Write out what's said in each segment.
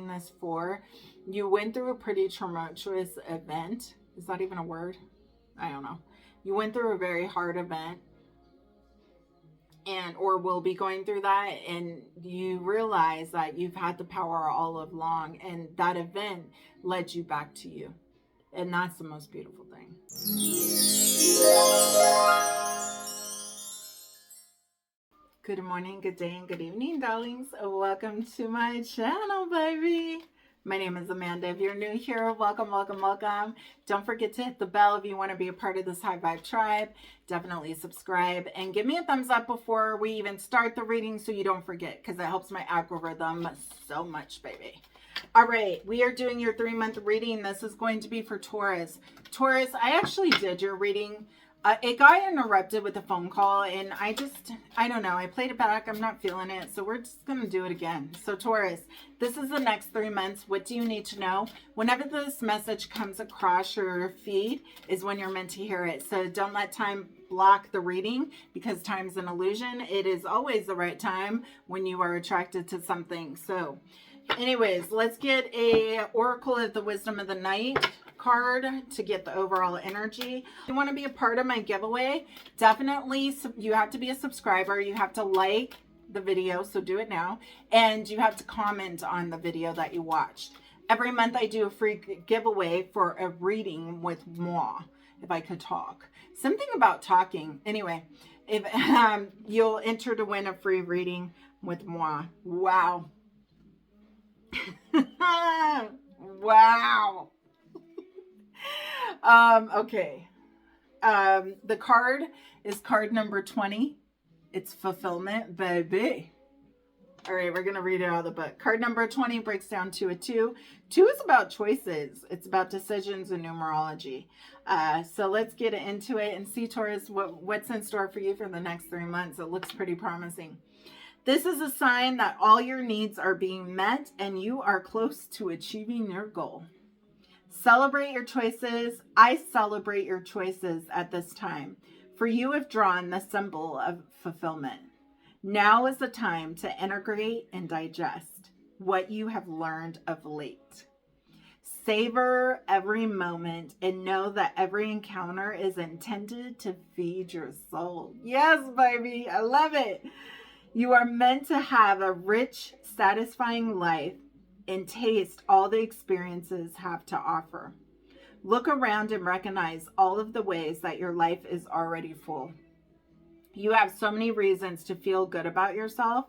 this for. You went through a pretty tumultuous event. Is that even a word? I don't know. You went through a very hard event, and or will be going through that, and you realize that you've had the power all along, and that event led you back to you. And that's the most beautiful thing. Good morning, good day, and good evening, darlings. Welcome to my channel, baby. My name is Amanda. If you're new here, welcome, welcome, welcome. Don't forget to hit the bell if you want to be a part of this high vibe tribe. Definitely subscribe and give me a thumbs up before we even start the reading so you don't forget, because it helps my algorithm so much, baby. All right, we are doing your 3-month reading. This is going to be for Taurus. Taurus, I actually did your reading. It got interrupted with a phone call, and I don't know. I played it back. I'm not feeling it, so we're just going to do it again. So Taurus, this is the next 3 months. What do you need to know? Whenever this message comes across your feed is when you're meant to hear it. So don't let time block the reading, because time's an illusion. It is always the right time when you are attracted to something. So anyways, let's get a Oracle of the Wisdom of the Night card to get the overall energy. If you want to be a part of my giveaway, definitely you have to be a subscriber. You have to like the video, so do it now, and you have to comment on the video that you watched. Every month I do a free giveaway for a reading with moi, if I could talk. Something about talking. Anyway, if you'll enter to win a free reading with moi. Wow. Wow. Okay. The card is card number 20. It's fulfillment, baby. All right, we're going to read it out of the book. Card number 20 breaks down to a 2. 2 is about choices. It's about decisions and numerology. So let's get into it and see, Taurus, what's in store for you for the next 3 months. It looks pretty promising. This is a sign that all your needs are being met and you are close to achieving your goal. Celebrate your choices. I celebrate your choices at this time, for you have drawn the symbol of fulfillment. Now is the time to integrate and digest what you have learned of late. Savor every moment and know that every encounter is intended to feed your soul. Yes, baby. I love it. You are meant to have a rich, satisfying life and taste all the experiences have to offer. Look around and recognize all of the ways that your life is already full. You have so many reasons to feel good about yourself.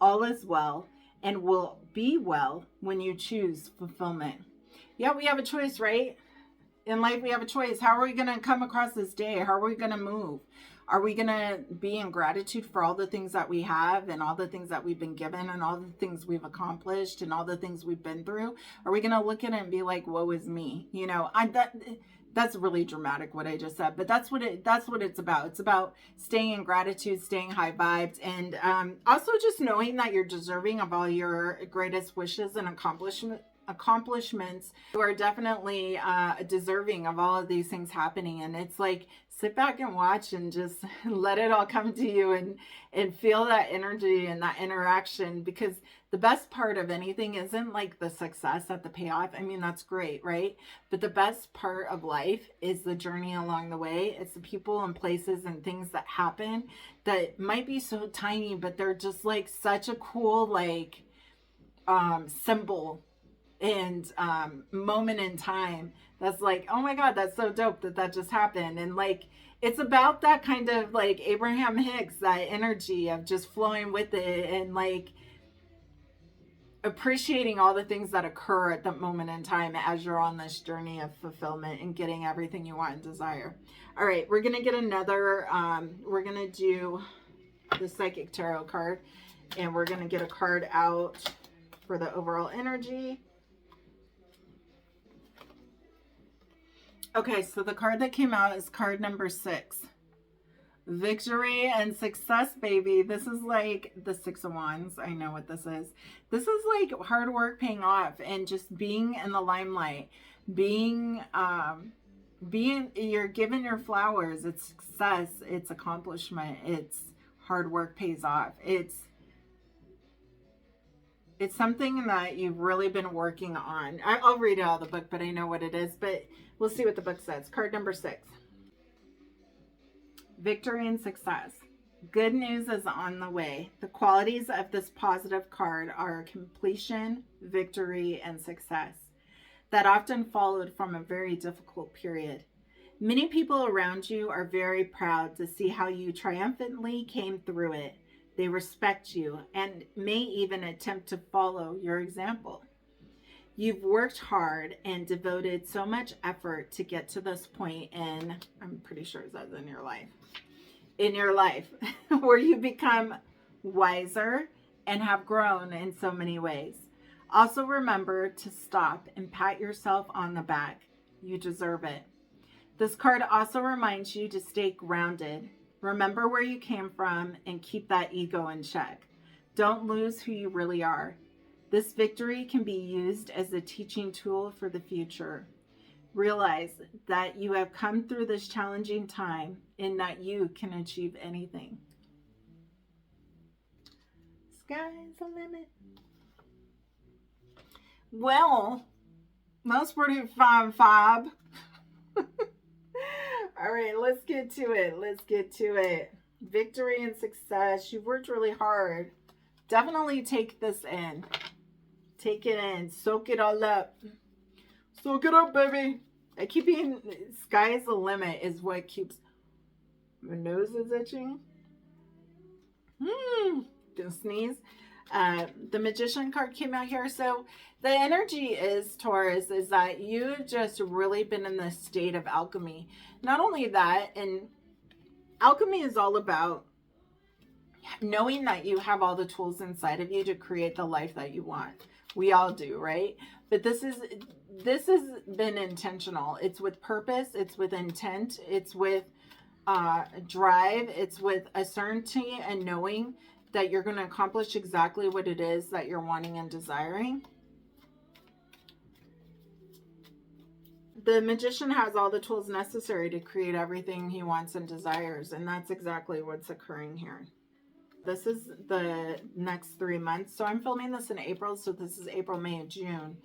All is well and will be well when you choose fulfillment. Yeah, we have a choice, right? In life, we have a choice. How are we going to come across this day? How are we going to move? Are we going to be in gratitude for all the things that we have and all the things that we've been given and all the things we've accomplished and all the things we've been through? Are we going to look at it and be like, woe is me? You know, that's really dramatic what I just said, but that's what it's about. It's about staying in gratitude, staying high vibes, and also just knowing that you're deserving of all your greatest wishes and accomplishments. You are definitely deserving of all of these things happening, and it's like, sit back and watch and just let it all come to you and feel that energy and that interaction, because the best part of anything isn't like the success at the payoff. I mean, that's great, right? But the best part of life is the journey along the way. It's the people and places and things that happen that might be so tiny, but they're just like such a cool like symbol and moment in time that's like, oh my god, that's so dope that just happened. And like, it's about that kind of like Abraham Hicks, that energy of just flowing with it and like appreciating all the things that occur at that moment in time as you're on this journey of fulfillment and getting everything you want and desire. All right, we're gonna get another we're gonna do the Psychic Tarot card, and we're gonna get a card out for the overall energy. Okay, so the card that came out is card number 6. Victory and success, baby. This is like the 6 of Wands. I know what this is. This is like hard work paying off and just being in the limelight. Being, you're given your flowers. It's success. It's accomplishment. It's hard work pays off. It's It's something that you've really been working on. I'll read out the book, but I know what it is. But we'll see what the book says. Card number 6. Victory and success. Good news is on the way. The qualities of this positive card are completion, victory, and success that often followed from a very difficult period. Many people around you are very proud to see how you triumphantly came through it. They respect you and may even attempt to follow your example. You've worked hard and devoted so much effort to get to this point in, I'm pretty sure that's in your life, where you become wiser and have grown in so many ways. Also remember to stop and pat yourself on the back. You deserve it. This card also reminds you to stay grounded. Remember where you came from and keep that ego in check. Don't lose who you really are. This victory can be used as a teaching tool for the future. Realize that you have come through this challenging time and that you can achieve anything. Sky's the limit. Well, that's pretty fine, Fob. All right, let's get to it. Victory and success. You've worked really hard. Definitely take this in. Take it in. Soak it all up. Soak it up, baby. I keep being, sky's the limit is what keeps, my nose is itching. Gonna sneeze. The Magician card came out here. So the energy is, Taurus, is that you've just really been in this state of alchemy. Not only that, and alchemy is all about knowing that you have all the tools inside of you to create the life that you want. We all do, right? But this has been intentional. It's with purpose. It's with intent. It's with drive. It's with a certainty and knowing that you're going to accomplish exactly what it is that you're wanting and desiring. The Magician has all the tools necessary to create everything he wants and desires, and that's exactly what's occurring here. This is the next 3 months. So I'm filming this in April, so this is April, May, June.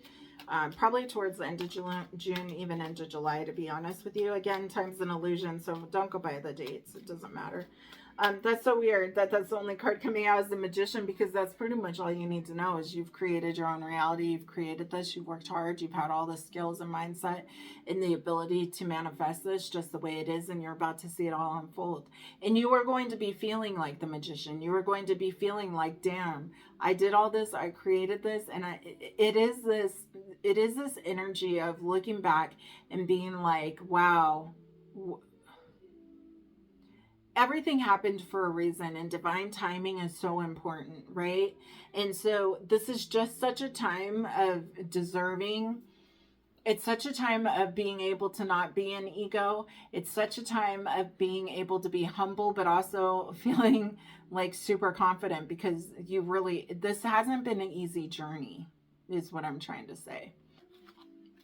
Probably towards the end of June, even into July, to be honest with you. Again, time's an illusion, so don't go by the dates. It doesn't matter. That's so weird that that's the only card coming out as the Magician, because that's pretty much all you need to know is you've created your own reality. You've created this. You've worked hard. You've had all the skills and mindset and the ability to manifest this just the way it is, and you're about to see it all unfold. And you are going to be feeling like the Magician. You are going to be feeling like, damn, I did all this. I created this, and it is this energy of looking back and being like, wow. Everything happened for a reason, and divine timing is so important, right? And so this is just such a time of deserving. It's such a time of being able to not be an ego. It's such a time of being able to be humble, but also feeling like super confident, because this hasn't been an easy journey, is what I'm trying to say.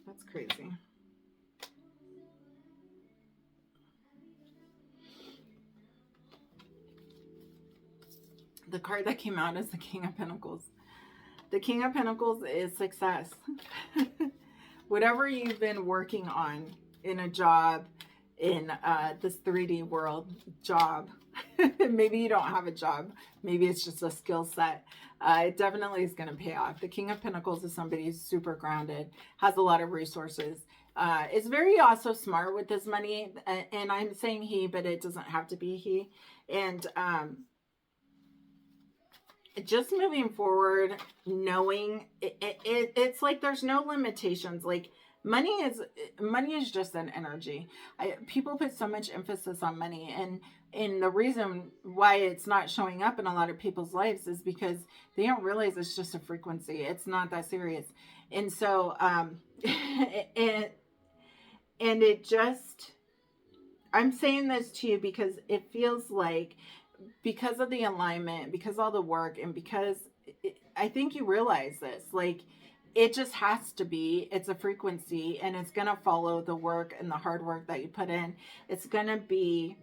That's crazy. The card that came out is the King of Pentacles. The King of Pentacles is success. Whatever you've been working on in a job, in this 3D world, job. Maybe you don't have a job. Maybe it's just a skill set. It definitely is going to pay off. The King of Pentacles is somebody who's super grounded, has a lot of resources. Is very also smart with this money. And I'm saying he, but it doesn't have to be he. And just moving forward, knowing it's like there's no limitations. Like money is just an energy. People put so much emphasis on money, and the reason why it's not showing up in a lot of people's lives is because they don't realize it's just a frequency. It's not that serious. And so and it just, I'm saying this to you because it feels like, because of the alignment, because all the work, and because I think you realize this, like it just has to be, it's a frequency, and it's going to follow the work and the hard work that you put in. It's going to be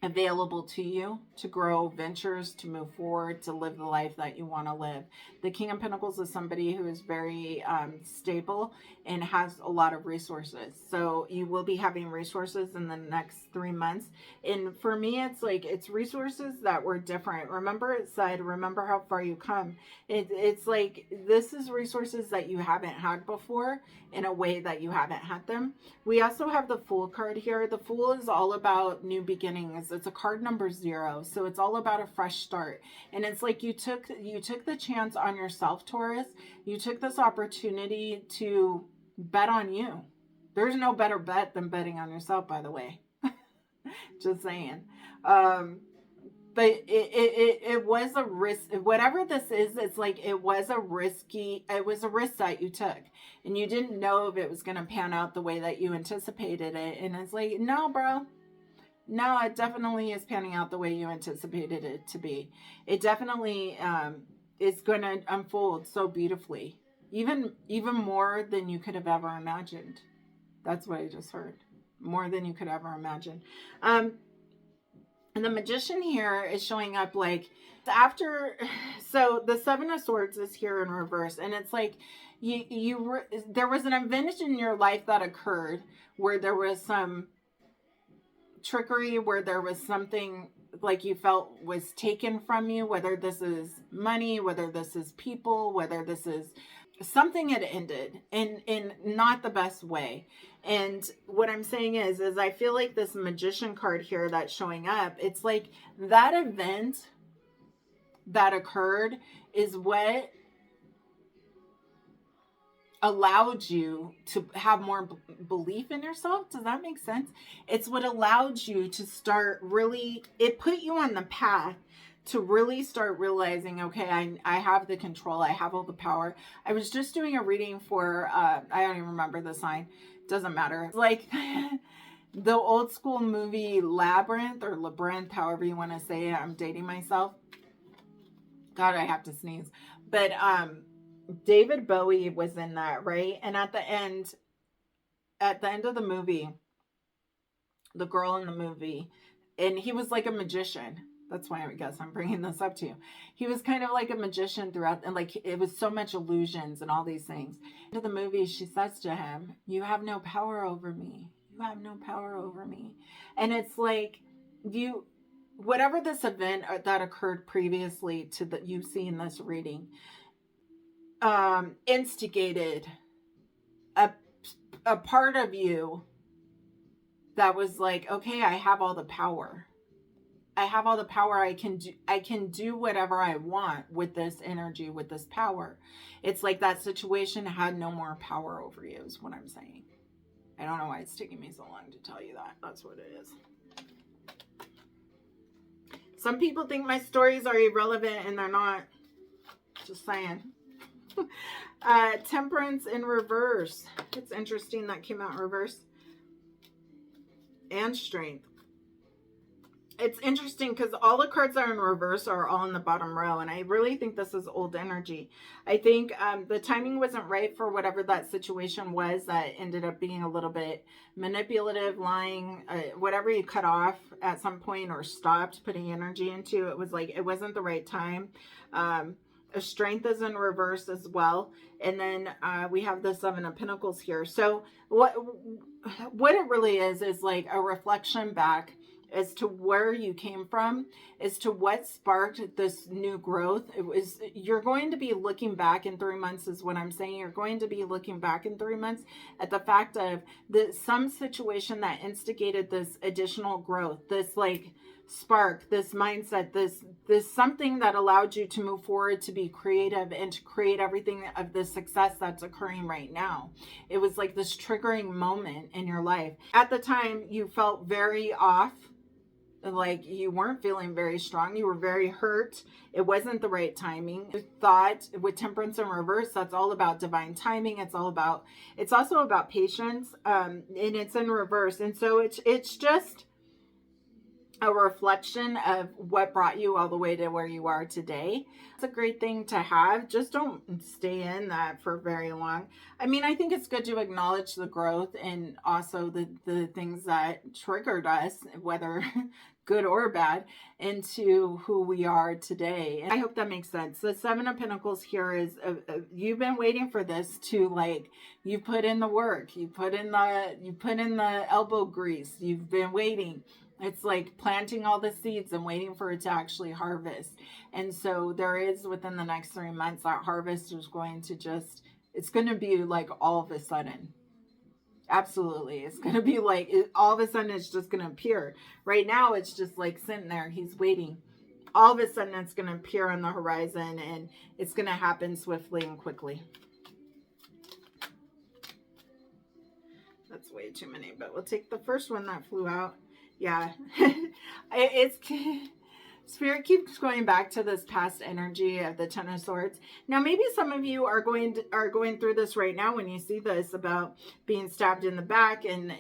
available to you to grow ventures, to move forward, to live the life that you want to live. The King of Pentacles is somebody who is very stable and has a lot of resources. So you will be having resources in the next 3 months. And for me, it's like, it's resources that were different. Remember it said, remember how far you come. It's like, this is resources that you haven't had before in a way that you haven't had them. We also have the Fool card here. The Fool is all about new beginnings. It's a card number 0. So it's all about a fresh start. And it's like you took the chance on yourself, Taurus. You took this opportunity to bet on you. There's no better bet than betting on yourself, by the way. Just saying. But it was a risk. Whatever this is, it's like it was a risk that you took. And you didn't know if it was going to pan out the way that you anticipated it. And it's like, no, bro. No, it definitely is panning out the way you anticipated it to be. It definitely is going to unfold so beautifully. Even more than you could have ever imagined. That's what I just heard. More than you could ever imagine. And the Magician here is showing up like after, so the 7 of Swords is here in reverse. And it's like there was an event in your life that occurred where there was some trickery, where there was something like you felt was taken from you, whether this is money, whether this is people, whether this is something had ended in not the best way. And what I'm saying is I feel like this Magician card here that's showing up, it's like that event that occurred is what allowed you to have more belief in yourself. Does that make sense? It's what allowed you to start really, it put you on the path to really start realizing, okay, I have the control. I have all the power. I was just doing a reading for, I don't even remember the sign. Doesn't matter. It's like the old school movie Labyrinth or Labyrinth, however you want to say it. I'm dating myself. God, I have to sneeze. But David Bowie was in that, right? And at the end of the movie, the girl in the movie, and he was like a magician. That's why I guess I'm bringing this up to you. He was kind of like a magician throughout, and like it was so much illusions and all these things. Into the movie, she says to him, "You have no power over me. You have no power over me." And it's like whatever this event that occurred previously to that you see in this reading, instigated a part of you that was like, okay, I have all the power. I have all the power. I can do whatever I want with this energy, with this power. It's like that situation had no more power over you is what I'm saying. I don't know why it's taking me so long to tell you that. That's what it is. Some people think my stories are irrelevant and they're not. Just saying. Temperance in reverse. It's interesting that came out in reverse. And Strength. It's interesting because all the cards that are in reverse are all in the bottom row. And I really think this is old energy. I think the timing wasn't right for whatever that situation was that ended up being a little bit manipulative, lying, whatever you cut off at some point or stopped putting energy into. It was like it wasn't the right time. Strength is in reverse as well. And then we have the 7 of Pentacles here. So what it really is like a reflection back as to where you came from, as to what sparked this new growth. You're going to be looking back in 3 months is what I'm saying. You're going to be looking back in 3 months at the fact of some situation that instigated this additional growth, this like spark, this mindset, this something that allowed you to move forward, to be creative and to create everything of the success that's occurring right now. It was like this triggering moment in your life. At the time, you felt very off. Like you weren't feeling very strong. You were very hurt. It wasn't the right timing. You thought with Temperance in reverse, that's all about divine timing. It's also about patience. And it's in reverse. And so it's just, a reflection of what brought you all the way to where you are today. It's a great thing to have. Just don't stay in that for very long. I mean, I think it's good to acknowledge the growth and also the things that triggered us, whether good or bad, into who we are today. And I hope that makes sense. The Seven of Pentacles here is you've been waiting for this to, like, you put in the work, you put in the elbow grease, you've been waiting. It's like planting all the seeds and waiting for it to actually harvest. And so there is, within the next 3 months, that harvest is going to just, it's going to be like all of a sudden. Absolutely. It's going to be like, all of a sudden it's just going to appear. Right now it's just like sitting there. He's waiting. All of a sudden it's going to appear on the horizon, and it's going to happen swiftly and quickly. That's way too many, but we'll take the first one that flew out. Yeah, it's Spirit keeps going back to this past energy of the Ten of Swords. Now, maybe some of you are going through this right now when you see this about being stabbed in the back, and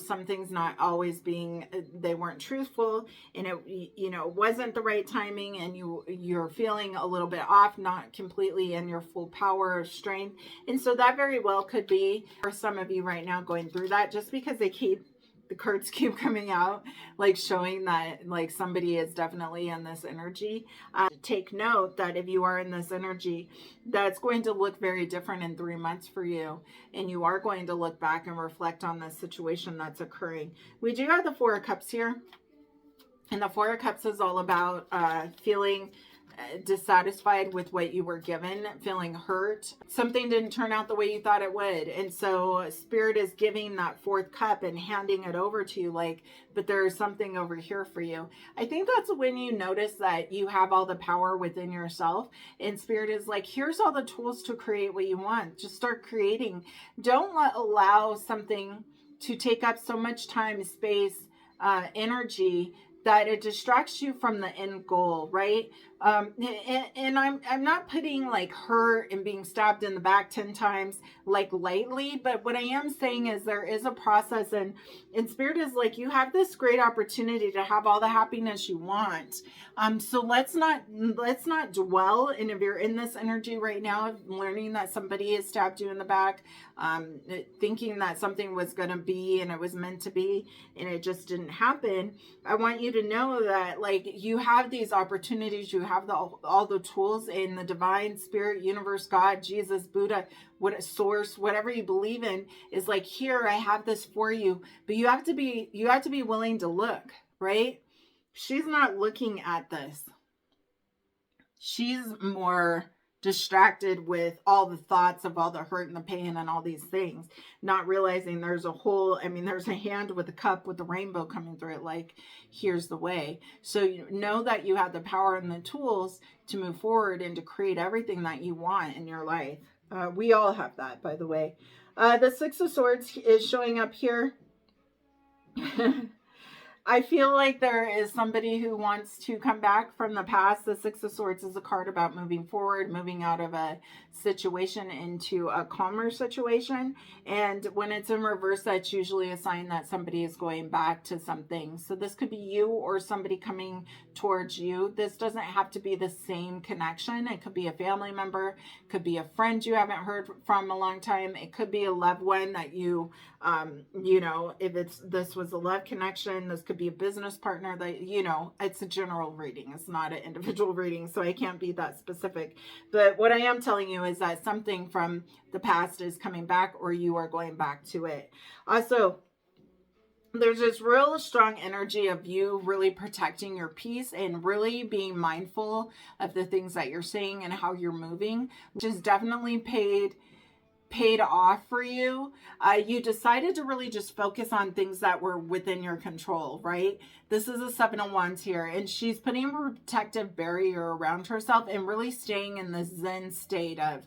some things not always being, they weren't truthful, and it wasn't the right timing, and you're feeling a little bit off, not completely in your full power or strength. And so that very well could be for some of you right now going through that, just because the cards keep coming out, like showing that like somebody is definitely in this energy. Take note that if you are in this energy, that's going to look very different in 3 months for you. And you are going to look back and reflect on the situation that's occurring. We do have the Four of Cups here. And the Four of Cups is all about feeling dissatisfied with what you were given, feeling hurt. Something didn't turn out the way you thought it would. And so Spirit is giving that fourth cup and handing it over to you, like, but there's something over here for you. I think that's when you notice that you have all the power within yourself, and Spirit is like, here's all the tools to create what you want. Just start creating. Don't allow something to take up so much time, space, energy, that it distracts you from the end goal, right? And I'm not putting like hurt and being stabbed in the back 10 times like lightly, but what I am saying is there is a process, and Spirit is like, you have this great opportunity to have all the happiness you want. So let's not dwell. And if you're in this energy right now, learning that somebody has stabbed you in the back, thinking that something was going to be and it was meant to be and it just didn't happen, I want you to know that, like, you have these opportunities, you have all the tools in the divine spirit, universe, God, Jesus, Buddha, what source, whatever you believe in, is like, here, I have this for you. But you have to be willing to look, right? She's not looking at this. She's more distracted with all the thoughts of all the hurt and the pain and all these things, not realizing there's a hand with a cup with the rainbow coming through it, like, here's the way. So you know that you have the power and the tools to move forward and to create everything that you want in your life. We all have that, by the way. The Six of Swords is showing up here. I feel like there is somebody who wants to come back from the past. The Six of Swords is a card about moving forward, moving out of a situation into a calmer situation. And when it's in reverse, that's usually a sign that somebody is going back to something. So this could be you or somebody coming towards you. This doesn't have to be the same connection. It could be a family member, could be a friend you haven't heard from a long time. It could be a loved one that you, if this was a love connection, this could be a business partner that, it's a general reading. It's not an individual reading, so I can't be that specific. But what I am telling you is that something from the past is coming back, or you are going back to it. Also, there's this real strong energy of you really protecting your peace and really being mindful of the things that you're saying and how you're moving, which is definitely paid off for you. You decided to really just focus on things that were within your control, right? This is a Seven of Wands here, and she's putting a protective barrier around herself and really staying in this Zen state of,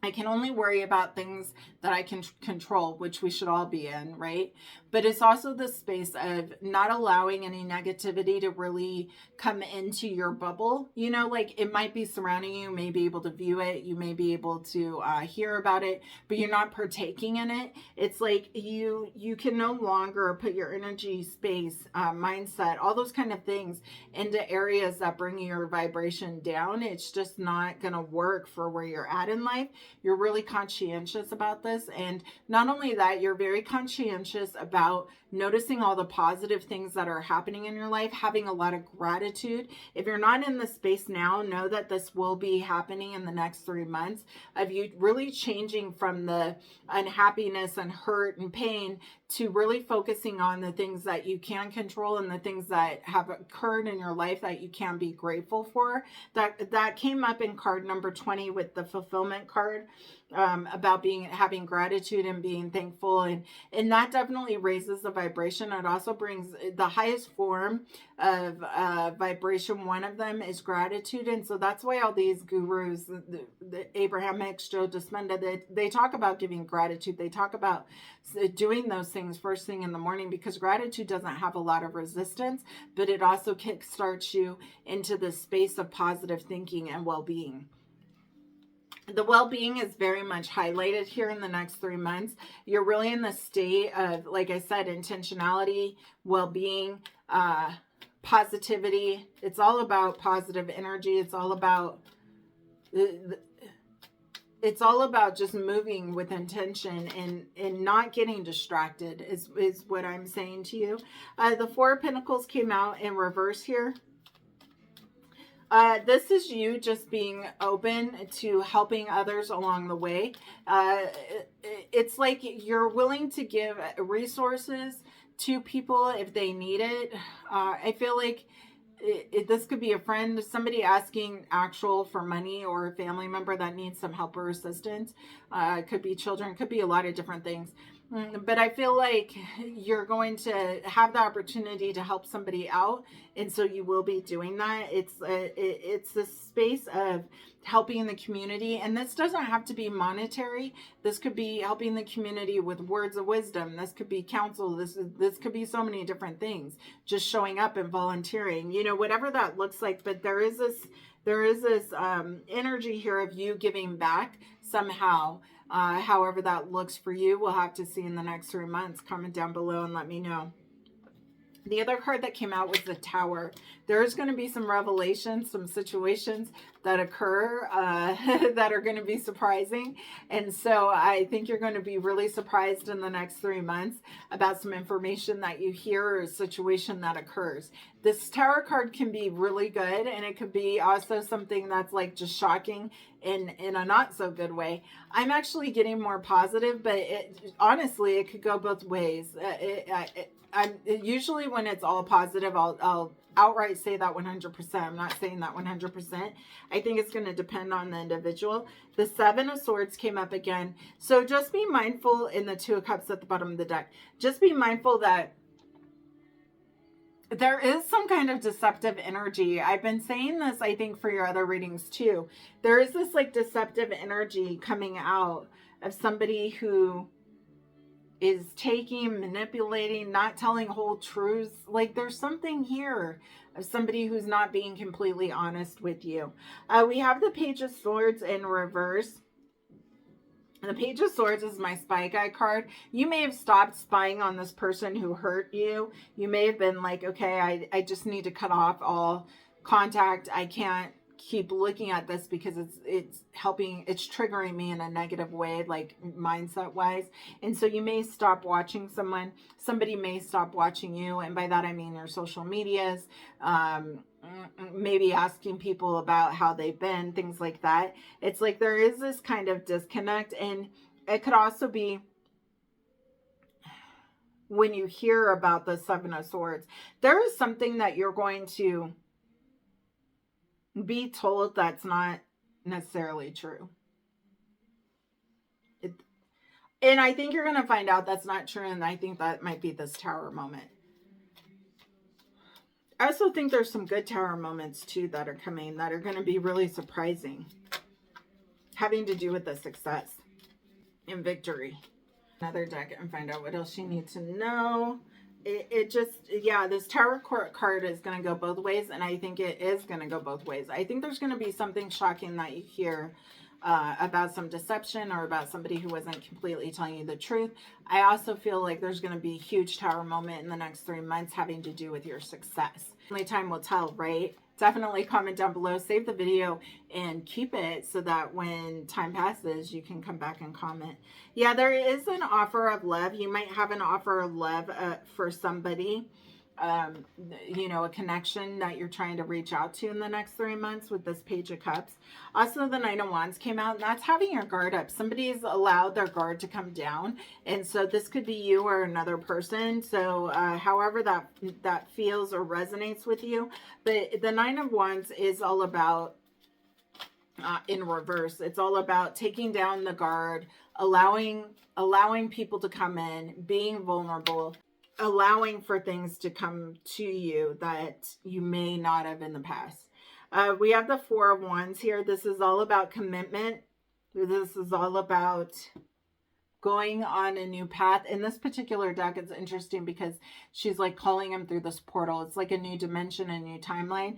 I can only worry about things that I can control, which we should all be in, right? But it's also the space of not allowing any negativity to really come into your bubble. You know, like it might be surrounding you, you may be able to view it, you may be able to hear about it, but you're not partaking in it. It's like you can no longer put your energy, space, mindset, all those kind of things into areas that bring your vibration down. It's just not going to work for where you're at in life. You're really conscientious about this. And not only that, you're very conscientious about noticing all the positive things that are happening in your life, having a lot of gratitude. If you're not in the space now, know that this will be happening in the next 3 months of you really changing from the unhappiness and hurt and pain to really focusing on the things that you can control and the things that have occurred in your life that you can be grateful for. That came up in card number 20 with the fulfillment card, about having gratitude and being thankful, and that definitely raises the vibration. It also brings the highest form of vibration. One of them is gratitude, and so that's why all these gurus, the Abraham Hicks, Joe Dispenza, they talk about giving gratitude. They talk about doing those things first thing in the morning, because gratitude doesn't have a lot of resistance, but it also kickstarts you into the space of positive thinking and well-being. The well-being is very much highlighted here in the next 3 months. You're really in the state of, like I said, intentionality, well-being, positivity. It's all about positive energy. It's all about just moving with intention and not getting distracted is what I'm saying to you. The Four of Pentacles came out in reverse here. This is you just being open to helping others along the way. It's like you're willing to give resources to people if they need it. I feel like this could be a friend, somebody asking actual for money, or a family member that needs some help or assistance. It could be children, could be a lot of different things. But I feel like you're going to have the opportunity to help somebody out, and so you will be doing that. It's the space of helping the community, and this doesn't have to be monetary. This could be helping the community with words of wisdom. This could be counsel. This could be so many different things. Just showing up and volunteering, you know, whatever that looks like. But there is this energy here of you giving back somehow. However that looks for you, we'll have to see in the next 3 months. Comment down below and let me know. The other card that came out was the Tower. There's going to be some revelations, some situations that occur that are going to be surprising. And so I think you're going to be really surprised in the next 3 months about some information that you hear or a situation that occurs. This Tower card can be really good, and it could be also something that's like just shocking in a not so good way. I'm actually getting more positive, but honestly, it could go both ways. I'm usually, when it's all positive, I'll outright say that 100%. I'm not saying that 100%. I think it's going to depend on the individual. The Seven of Swords came up again. So just be mindful in the Two of Cups at the bottom of the deck. Just be mindful that there is some kind of deceptive energy. I've been saying this, I think, for your other readings too. There is this like deceptive energy coming out of somebody who is taking, manipulating, not telling whole truths. Like there's something here of somebody who's not being completely honest with you. We have the Page of Swords in reverse. The Page of Swords is my spy guy card. You may have stopped spying on this person who hurt you. You may have been like, okay, I just need to cut off all contact. I can't keep looking at this because it's triggering me in a negative way, like mindset wise. And so you may stop watching somebody may stop watching you. And by that, I mean your social medias, maybe asking people about how they've been, things like that. It's like there is this kind of disconnect. And it could also be when you hear about the Seven of Swords, there is something that you're going to be told that's not necessarily true. And I think you're going to find out that's not true. And I think that might be this Tower moment. I also think there's some good Tower moments too that are coming that are going to be really surprising. having to do with the success and victory. Another deck and find out what else you need to know. It just, yeah, this tarot card is going to go both ways, and I think it is going to go both ways. I think there's going to be something shocking that you hear about some deception or about somebody who wasn't completely telling you the truth. I also feel like there's going to be a huge tower moment in the next 3 months having to do with your success. Only time will tell, right? Definitely comment down below, save the video, and keep it so that when time passes, you can come back and comment. Yeah, there is an offer of love. You might have an offer of love for somebody, you know, a connection that you're trying to reach out to in the next 3 months with this Page of Cups. Also, the Nine of Wands came out, and that's having your guard up. Somebody's allowed their guard to come down, and so this could be you or another person. So however that feels or resonates with you. But the Nine of Wands is all about, in reverse, it's all about taking down the guard, allowing people to come in, being vulnerable, allowing for things to come to you that you may not have in the past. We have the Four of Wands here. This is all about commitment. This is all about going on a new path. In this particular deck, it's interesting because she's like calling him through this portal. It's like a new dimension, a new timeline.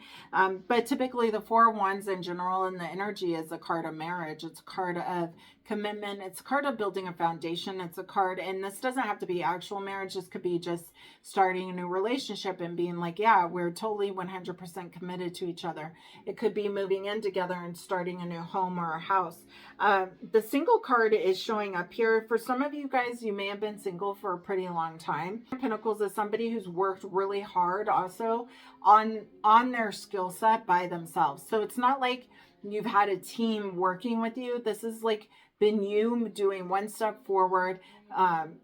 But typically the Four of Wands in general in the energy is a card of marriage. It's a card of commitment. It's a card of building a foundation. It's a card, and this doesn't have to be actual marriage. This could be just starting a new relationship and being like, yeah, we're totally 100% committed to each other. It could be moving in together and starting a new home or a house. The single card is showing up here. For some of you guys, you may have been single for a pretty long time. Pentacles is somebody who's worked really hard also on their skill set by themselves. So it's not like you've had a team working with you. This is like been you doing one step forward,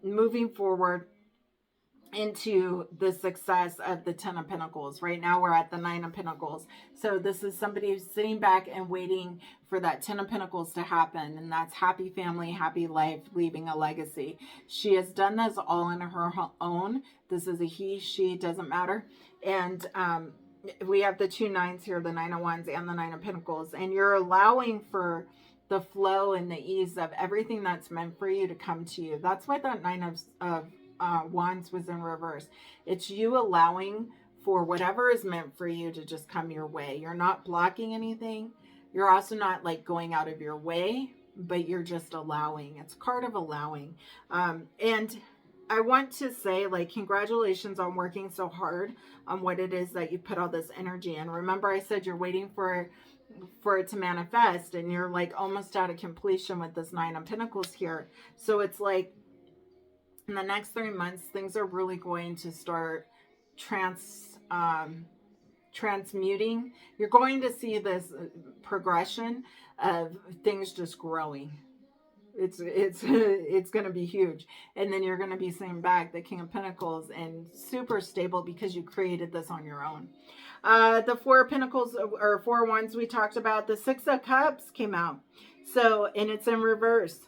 moving forward into the success of the Ten of Pentacles. Right now we're at the Nine of Pentacles. So this is somebody who's sitting back and waiting for that Ten of Pentacles to happen. And that's happy family, happy life, leaving a legacy. She has done this all on her own. This is a he, she, doesn't matter. And we have the two nines here, the Nine of Wands and the Nine of Pentacles. And you're allowing for the flow and the ease of everything that's meant for you to come to you. That's why that Nine of Wands was in reverse. It's you allowing for whatever is meant for you to just come your way. You're not blocking anything. You're also not like going out of your way, but you're just allowing. It's a card of allowing. And I want to say, like, congratulations on working so hard on what it is that you put all this energy in. Remember I said you're waiting for it to manifest, and you're like almost out of completion with this Nine of Pentacles here. So it's like in the next 3 months, things are really going to start transmuting. You're going to see this progression of things just growing. It's going to be huge. And then you're going to be seeing back the King of Pentacles and super stable because you created this on your own. The Four of Pentacles or Four of Wands we talked about. The Six of Cups came out. So, and it's in reverse.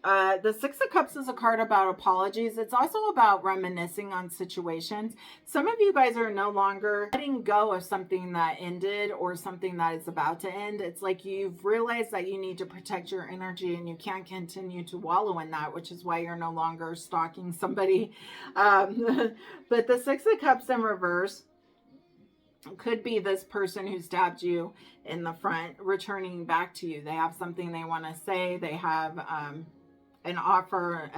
The Six of Cups is a card about apologies. It's also about reminiscing on situations. Some of you guys are no longer letting go of something that ended or something that is about to end. It's like you've realized that you need to protect your energy and you can't continue to wallow in that, which is why you're no longer stalking somebody. But the Six of Cups in reverse could be this person who stabbed you in the front returning back to you. They have something they want to say. They have an offer,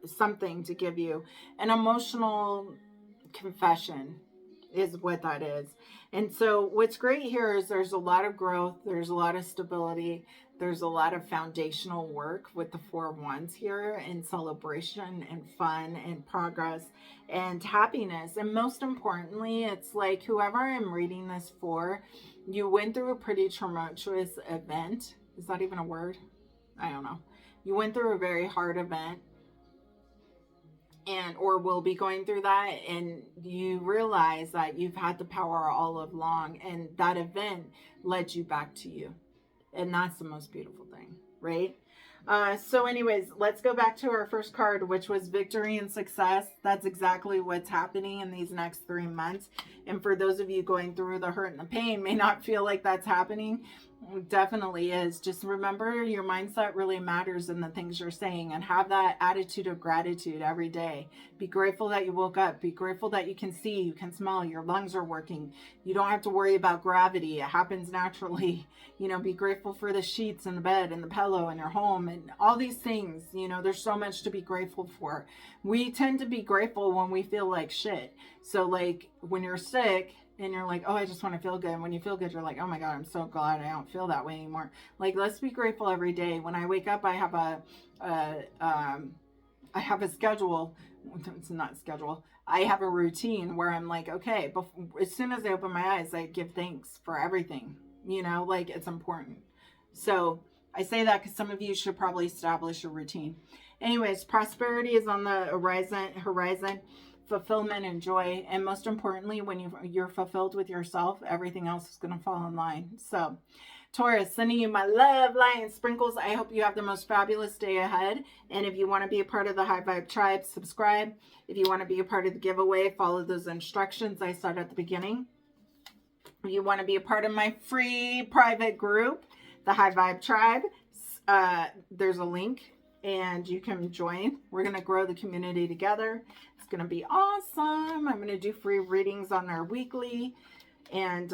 something to give you. An emotional confession is what that is. And so what's great here is there's a lot of growth. There's a lot of stability. There's a lot of foundational work with the Four of Wands here, and celebration and fun and progress and happiness. And most importantly, it's like whoever I'm reading this for, you went through a pretty tumultuous event. Is that even a word? I don't know. You went through a very hard event, and or will be going through that, and you realize that you've had the power all along, and that event led you back to you. And that's the most beautiful thing, right? So anyways, let's go back to our first card, which was victory and success. That's exactly what's happening in these next 3 months. And for those of you going through the hurt and the pain, may not feel like that's happening. It definitely is. Just remember, your mindset really matters in the things you're saying, and have that attitude of gratitude every day. Be grateful that you woke up. Be grateful that you can see, you can smell, your lungs are working. You don't have to worry about gravity. It happens naturally. You know, be grateful for the sheets and the bed and the pillow and your home and all these things. You know, there's so much to be grateful for. We tend to be grateful when we feel like shit. So like when you're sick and you're like, oh, I just want to feel good. And when you feel good, you're like, oh my God, I'm so glad I don't feel that way anymore. Like, let's be grateful every day. When I wake up, I have a schedule. It's not a schedule. I have a routine where I'm like, okay, as soon as I open my eyes, I give thanks for everything. You know, like, it's important. So I say that because some of you should probably establish a routine. Anyways, prosperity is on the horizon, fulfillment and joy. And most importantly, when you're fulfilled with yourself, everything else is going to fall in line. So Taurus, sending you my love, light, and sprinkles. I hope you have the most fabulous day ahead. And if you want to be a part of the High Vibe Tribe, subscribe. If you want to be a part of the giveaway, follow those instructions I said at the beginning. If you want to be a part of my free private group, the High Vibe Tribe, there's a link and you can join. We're going to grow the community together. It's going to be awesome. I'm going to do free readings on there weekly. And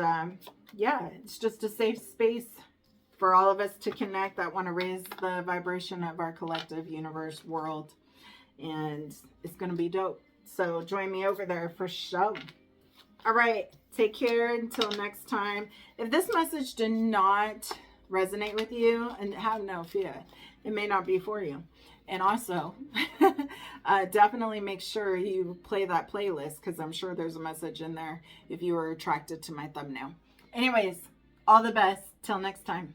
yeah, it's just a safe space for all of us to connect that want to raise the vibration of our collective universe world. And it's going to be dope. So join me over there for sure. All right. Take care until next time. If this message did not resonate with you, and have no fear, it may not be for you. And also, definitely make sure you play that playlist, because I'm sure there's a message in there if you were attracted to my thumbnail. Anyways, all the best. Till next time.